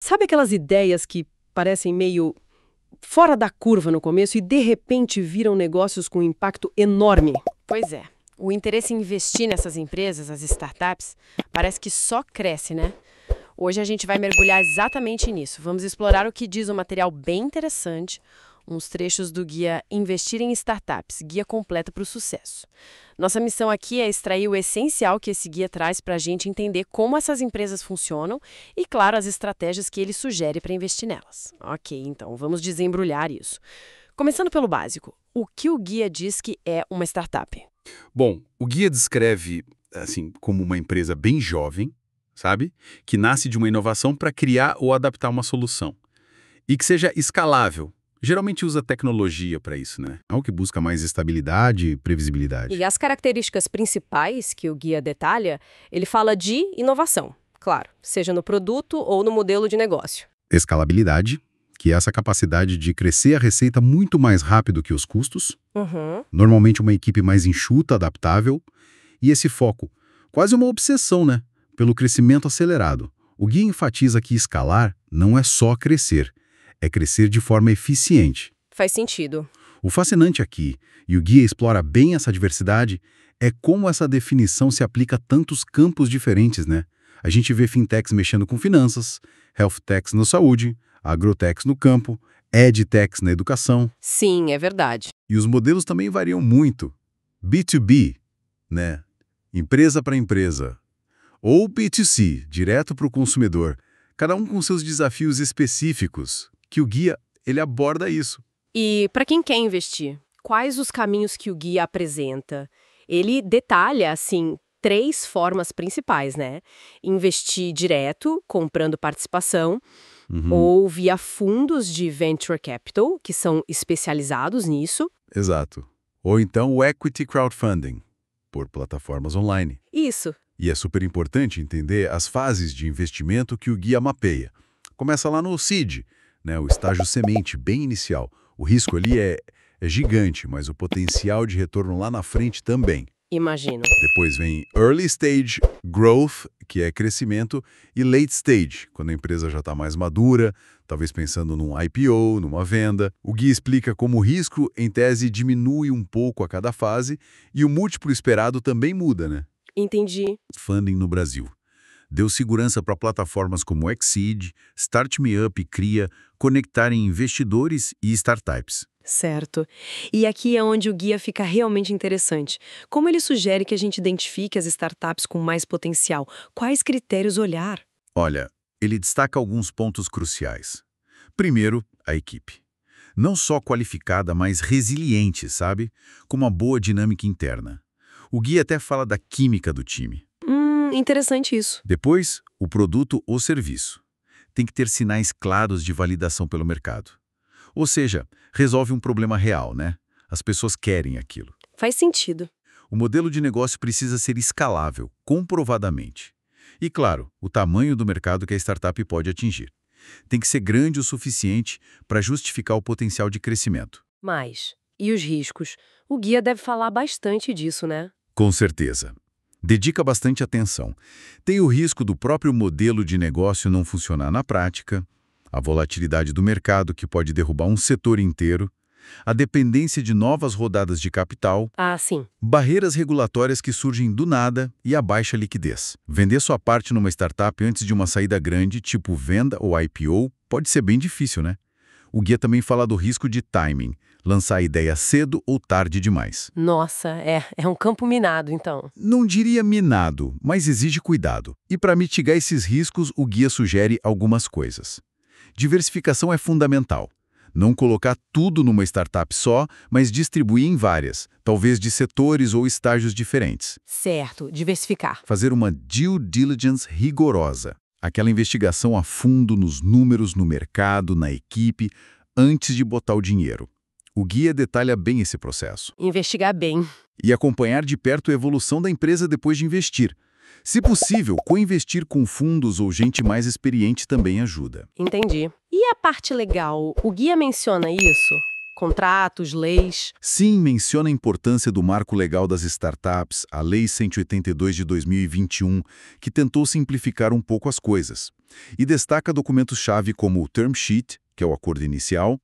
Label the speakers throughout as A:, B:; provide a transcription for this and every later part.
A: Sabe aquelas ideias que parecem meio fora da curva no começo e de repente viram negócios com impacto enorme?
B: Pois é. O interesse em investir nessas empresas, as startups, parece que só cresce, né? Hoje a gente vai mergulhar exatamente nisso. Vamos explorar o que diz um material bem interessante, uns trechos do guia Investir em Startups, guia completo para o sucesso. Nossa missão aqui é extrair o essencial que esse guia traz para a gente entender como essas empresas funcionam e, claro, as estratégias que ele sugere para investir nelas. Ok, então vamos desembrulhar isso. Começando pelo básico, o que o guia diz que é uma startup?
C: Bom, o guia descreve, assim, como uma empresa bem jovem, sabe? Que nasce de uma inovação para criar ou adaptar uma solução. E que seja escalável. Geralmente usa tecnologia para isso, né? Algo que busca mais estabilidade e previsibilidade.
D: E as características principais que o guia detalha, ele fala de inovação, claro, seja no produto ou no modelo de negócio.
C: Escalabilidade, que é essa capacidade de crescer a receita muito mais rápido que os custos. Normalmente uma equipe mais enxuta, adaptável. E esse foco, quase uma obsessão, né? Pelo crescimento acelerado. O guia enfatiza que escalar não é só crescer, é crescer de forma eficiente.
D: Faz sentido.
C: O fascinante aqui, e o guia explora bem essa diversidade, é como essa definição se aplica a tantos campos diferentes, né? A gente vê fintechs mexendo com finanças, healthtechs na saúde, agrotechs no campo, edtechs na educação.
D: Sim, é verdade.
C: E os modelos também variam muito. B2B, né? Empresa para empresa. Ou B2C, direto para o consumidor. Cada um com seus desafios específicos, que o guia, ele aborda isso.
D: E para quem quer investir, quais os caminhos que o guia apresenta? Ele detalha, assim, 3 formas principais, né? Investir direto, comprando participação, ou via fundos de venture capital, que são especializados nisso.
C: Exato. Ou então o equity crowdfunding, por plataformas online.
D: Isso.
C: E é super importante entender as fases de investimento que o guia mapeia. Começa lá no seed, né, o estágio semente, bem inicial. O risco ali é gigante, mas o potencial de retorno lá na frente também.
D: Imagino.
C: Depois vem early stage, growth, que é crescimento, e late stage, quando a empresa já está mais madura, talvez pensando num IPO, numa venda. O guia explica como o risco, em tese, diminui um pouco a cada fase e o múltiplo esperado também muda, né?
D: Entendi.
C: Funding no Brasil. Deu segurança para plataformas como Exceed, Start Me Up e Cria conectarem investidores e startups.
D: Certo. E aqui é onde o guia fica realmente interessante. Como ele sugere que a gente identifique as startups com mais potencial? Quais critérios olhar?
C: Olha, ele destaca alguns pontos cruciais. Primeiro, a equipe. Não só qualificada, mas resiliente, sabe? Com uma boa dinâmica interna. O guia até fala da química do time.
D: Interessante isso.
C: Depois, o produto ou serviço. Tem que ter sinais claros de validação pelo mercado. Ou seja, resolve um problema real, né? As pessoas querem aquilo.
D: Faz sentido.
C: O modelo de negócio precisa ser escalável, comprovadamente. E, claro, o tamanho do mercado que a startup pode atingir. Tem que ser grande o suficiente para justificar o potencial de crescimento.
D: Mas, e os riscos? O guia deve falar bastante disso, né?
C: Com certeza. Dedica bastante atenção. Tem o risco do próprio modelo de negócio não funcionar na prática, a volatilidade do mercado que pode derrubar um setor inteiro, a dependência de novas rodadas de capital,
D: Ah, sim.
C: barreiras regulatórias que surgem do nada e a baixa liquidez. Vender sua parte numa startup antes de uma saída grande, tipo venda ou IPO, pode ser bem difícil, né? O guia também fala do risco de timing, lançar a ideia cedo ou tarde demais.
D: Nossa, é um campo minado, então.
C: Não diria minado, mas exige cuidado. E para mitigar esses riscos, o guia sugere algumas coisas. Diversificação é fundamental. Não colocar tudo numa startup só, mas distribuir em várias, talvez de setores ou estágios diferentes.
D: Certo, diversificar.
C: Fazer uma due diligence rigorosa. Aquela investigação a fundo nos números, no mercado, na equipe, antes de botar o dinheiro. O guia detalha bem esse processo.
D: Investigar bem.
C: E acompanhar de perto a evolução da empresa depois de investir. Se possível, co-investir com fundos ou gente mais experiente também ajuda.
D: Entendi. E a parte legal, o guia menciona isso? contratos, leis.
C: Sim, menciona a importância do marco legal das startups, a Lei 182 de 2021, que tentou simplificar um pouco as coisas. E destaca documentos-chave como o Term Sheet, que é o acordo inicial,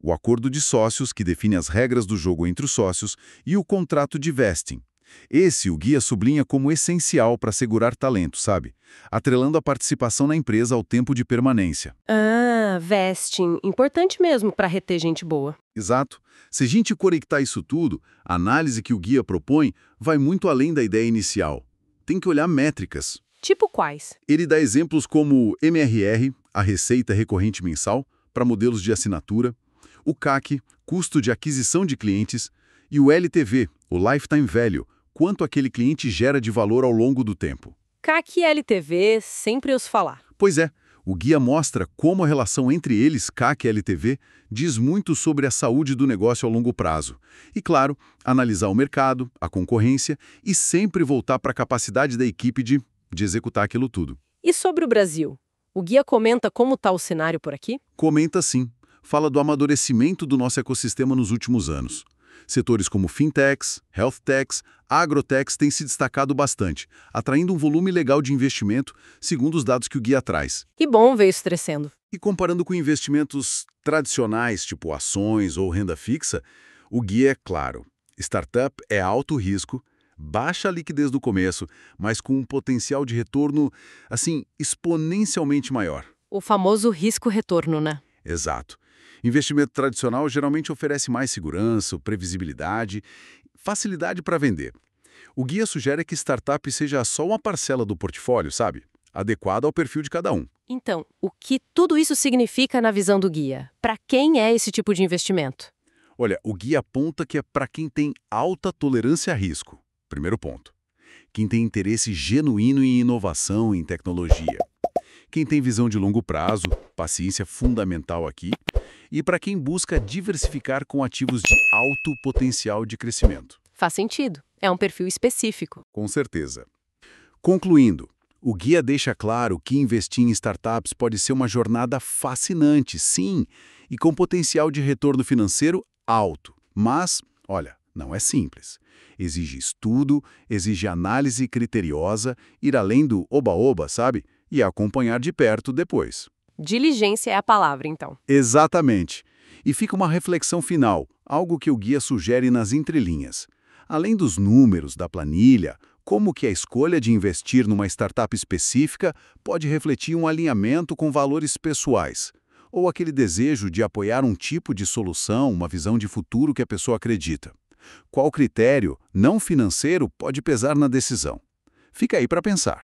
C: o acordo de sócios, que define as regras do jogo entre os sócios, e o contrato de vesting. Esse o guia sublinha como essencial para assegurar talento, sabe? Atrelando a participação na empresa ao tempo de permanência.
D: Ah, vesting. Importante mesmo para reter gente boa.
C: Exato. Se a gente conectar isso tudo, a análise que o guia propõe vai muito além da ideia inicial. Tem que olhar métricas.
D: Tipo quais?
C: Ele dá exemplos como MRR, a receita recorrente mensal, para modelos de assinatura, o CAC, custo de aquisição de clientes, e o LTV, o Lifetime Value, quanto aquele cliente gera de valor ao longo do tempo.
D: CAC e LTV, sempre ouço falar.
C: Pois é, o guia mostra como a relação entre eles, CAC e LTV, diz muito sobre a saúde do negócio ao longo prazo. E, claro, analisar o mercado, a concorrência e sempre voltar para a capacidade da equipe de executar aquilo tudo.
D: E sobre o Brasil? O guia comenta como está o cenário por aqui?
C: Comenta sim. Fala do amadurecimento do nosso ecossistema nos últimos anos. Setores como fintechs, healthtechs, agrotechs têm se destacado bastante, atraindo um volume legal de investimento, segundo os dados que o guia traz.
D: Que bom ver isso crescendo.
C: E comparando com investimentos tradicionais, tipo ações ou renda fixa, o guia é claro. Startup é alto risco, baixa liquidez no começo, mas com um potencial de retorno, assim, exponencialmente maior.
D: O famoso risco-retorno, né?
C: Exato. Investimento tradicional geralmente oferece mais segurança, previsibilidade, facilidade para vender. O guia sugere que startup seja só uma parcela do portfólio, sabe? Adequada ao perfil de cada um.
D: Então, o que tudo isso significa na visão do guia? Para quem é esse tipo de investimento?
C: Olha, o guia aponta que é para quem tem alta tolerância a risco. Primeiro ponto. Quem tem interesse genuíno em inovação, em tecnologia. Quem tem visão de longo prazo, paciência fundamental aqui. E para quem busca diversificar com ativos de alto potencial de crescimento.
D: Faz sentido. É um perfil específico.
C: Com certeza. Concluindo, o guia deixa claro que investir em startups pode ser uma jornada fascinante, sim, e com potencial de retorno financeiro alto. Mas, olha, não é simples. Exige estudo, exige análise criteriosa, ir além do oba-oba, sabe? E acompanhar de perto depois.
D: Diligência é a palavra, então.
C: Exatamente. E fica uma reflexão final, algo que o guia sugere nas entrelinhas. Além dos números, da planilha, como que a escolha de investir numa startup específica pode refletir um alinhamento com valores pessoais, ou aquele desejo de apoiar um tipo de solução, uma visão de futuro que a pessoa acredita. Qual critério, não financeiro, pode pesar na decisão? Fica aí para pensar.